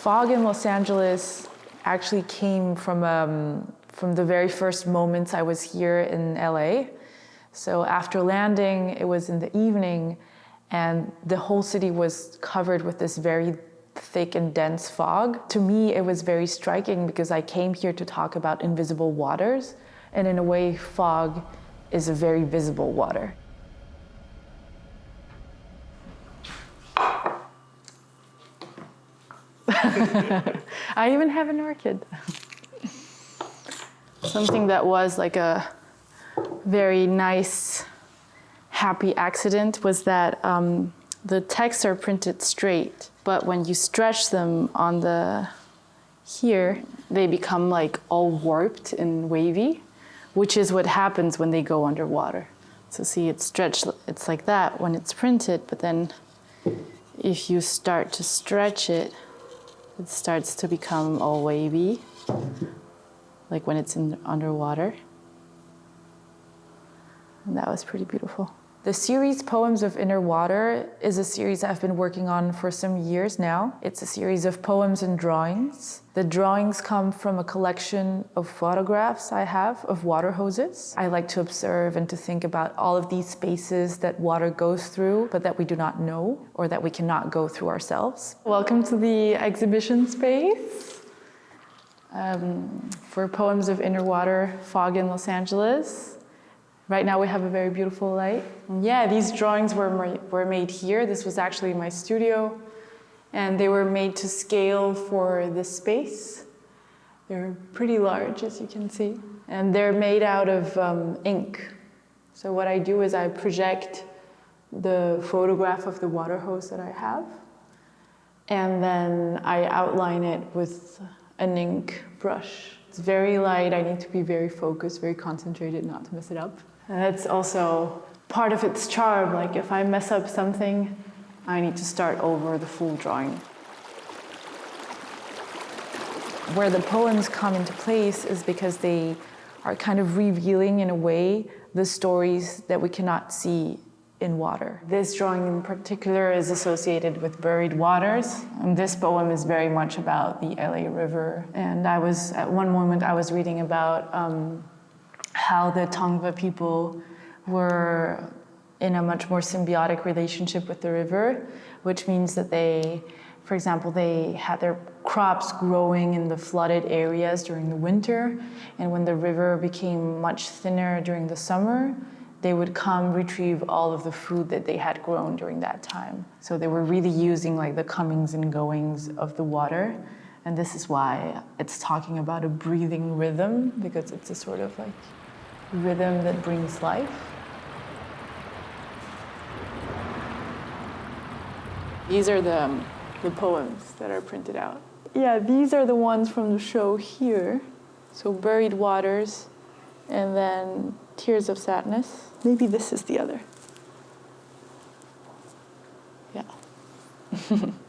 Fog in Los Angeles actually came from the very first moments I was here in LA. So after landing, it was in the evening, and the whole city was covered with this very thick and dense fog. To me, it was very striking because I came here to talk about invisible waters, and in a way, fog is a very visible water. I even have an orchid. Something that was like a very nice, happy accident was that the texts are printed straight, but when you stretch them on here, they become like all warped and wavy, which is what happens when they go underwater. So see, it's stretched, it's like that when it's printed, but then if you start to stretch it, it starts to become all wavy, like when it's underwater. And that was pretty beautiful. The series Poems of Inner Water is a series I've been working on for some years now. It's a series of poems and drawings. The drawings come from a collection of photographs I have of water hoses. I like to observe and to think about all of these spaces that water goes through, but that we do not know or that we cannot go through ourselves. Welcome to the exhibition space for Poems of Inner Water, Fog in Los Angeles. Right now we have a very beautiful light. Yeah, these drawings were made here. This was actually my studio, and they were made to scale for this space. They're pretty large, as you can see. And they're made out of ink. So what I do is I project the photograph of the water hose that I have, and then I outline it with an ink brush. It's very light. I need to be very focused, very concentrated not to mess it up. And that's also part of its charm. Like if I mess up something, I need to start over the full drawing. Where the poems come into place is because they are kind of revealing, in a way, the stories that we cannot see in water. This drawing in particular is associated with buried waters. And this poem is very much about the LA River. And at one moment I was reading about how the Tongva people were in a much more symbiotic relationship with the river, which means that they, for example, they had their crops growing in the flooded areas during the winter, and when the river became much thinner during the summer, they would come retrieve all of the food that they had grown during that time. So they were really using like the comings and goings of the water, and this is why it's talking about a breathing rhythm, because it's a sort of like rhythm that brings life. These are the poems that are printed out. Yeah, these are the ones from the show here. So Buried Waters, and then Tears of Sadness. Maybe this is the other. Yeah.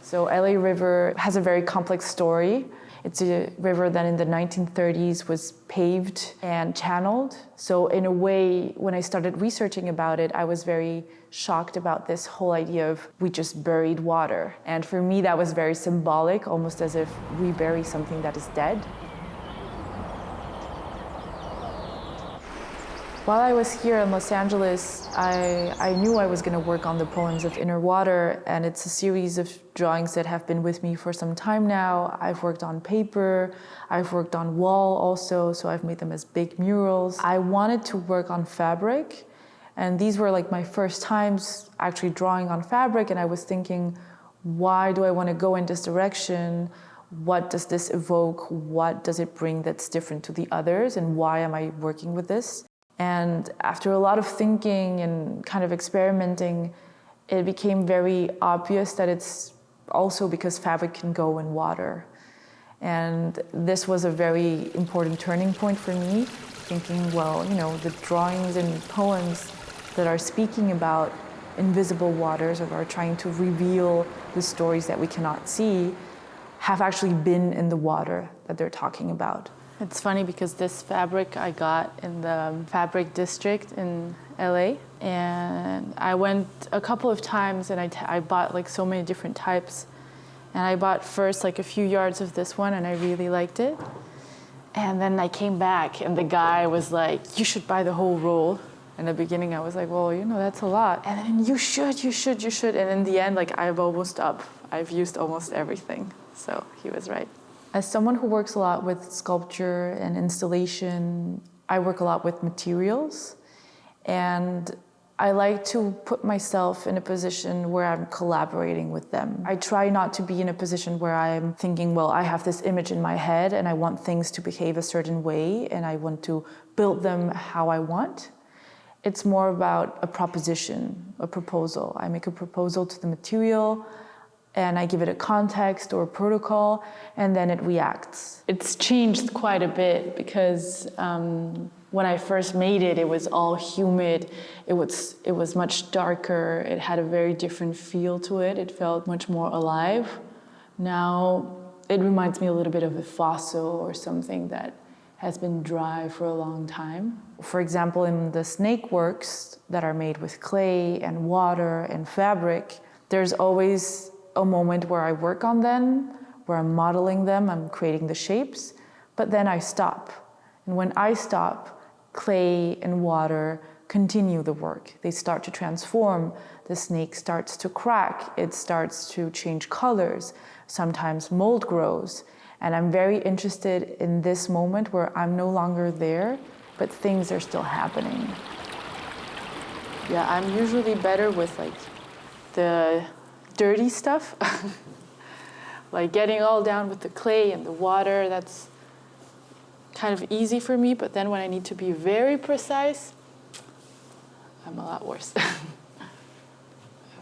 So LA River has a very complex story. It's a river that in the 1930s was paved and channeled. So in a way, when I started researching about it, I was very shocked about this whole idea of we just buried water. And for me, that was very symbolic, almost as if we bury something that is dead. While I was here in Los Angeles, I knew I was going to work on the Poems of Inner Water, and it's a series of drawings that have been with me for some time now. I've worked on paper, I've worked on wall also, so I've made them as big murals. I wanted to work on fabric, and these were like my first times actually drawing on fabric, and I was thinking, why do I want to go in this direction? What does this evoke? What does it bring that's different to the others, and why am I working with this? And after a lot of thinking and kind of experimenting, it became very obvious that it's also because fabric can go in water. And this was a very important turning point for me, thinking, well, you know, the drawings and poems that are speaking about invisible waters or are trying to reveal the stories that we cannot see have actually been in the water that they're talking about. It's funny because this fabric I got in the fabric district in LA, and I went a couple of times and I bought like so many different types, And I bought first like a few yards of this one and I really liked it. And then I came back and the guy was like, you should buy the whole roll. In the beginning I was like, well, you know, that's a lot. And then you should. And in the end, like I've used almost everything. So he was right. As someone who works a lot with sculpture and installation, I work a lot with materials. And I like to put myself in a position where I'm collaborating with them. I try not to be in a position where I'm thinking, well, I have this image in my head and I want things to behave a certain way and I want to build them how I want. It's more about a proposition, a proposal. I make a proposal to the material and I give it a context or a protocol, and then it reacts. It's changed quite a bit because when I first made it, it was all humid. It was much darker. It had a very different feel to it. It felt much more alive. Now it reminds me a little bit of a fossil or something that has been dry for a long time. For example, in the snake works that are made with clay and water and fabric, there's always a moment where I work on them, where I'm modeling them, I'm creating the shapes, but then I stop. And when I stop, clay and water continue the work. They start to transform. The snake starts to crack. It starts to change colors. Sometimes mold grows. And I'm very interested in this moment where I'm no longer there, but things are still happening. Yeah, I'm usually better with like the dirty stuff. Like getting all down with the clay and the water, that's kind of easy for me, but then when I need to be very precise, I'm a lot worse.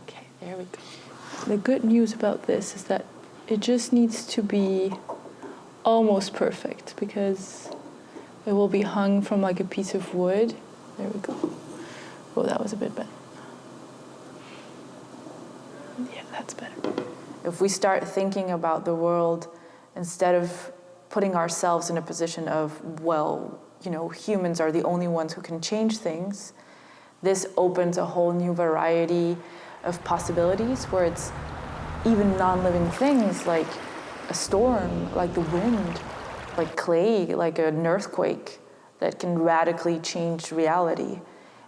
Okay, there we go. The good news about this is that it just needs to be almost perfect because it will be hung from like a piece of wood. There we go. Oh, that was a bit better. Yeah, that's better. If we start thinking about the world instead of putting ourselves in a position of, well, you know, humans are the only ones who can change things, this opens a whole new variety of possibilities where it's even non-living things like a storm, like the wind, like clay, like an earthquake that can radically change reality.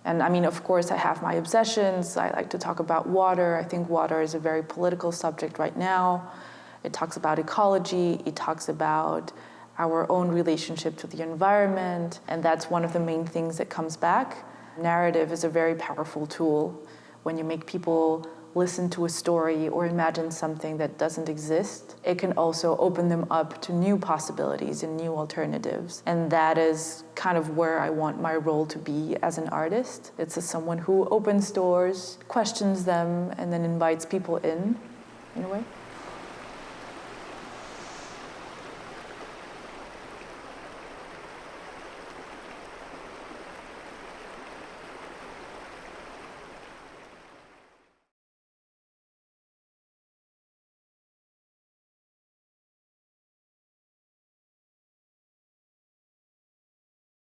And I mean, of course, I have my obsessions. I like to talk about water. I think water is a very political subject right now. It talks about ecology. It talks about our own relationship to the environment. And that's one of the main things that comes back. Narrative is a very powerful tool. When you make people listen to a story or imagine something that doesn't exist, it can also open them up to new possibilities and new alternatives. And that is kind of where I want my role to be as an artist. It's as someone who opens doors, questions them, and then invites people in a way.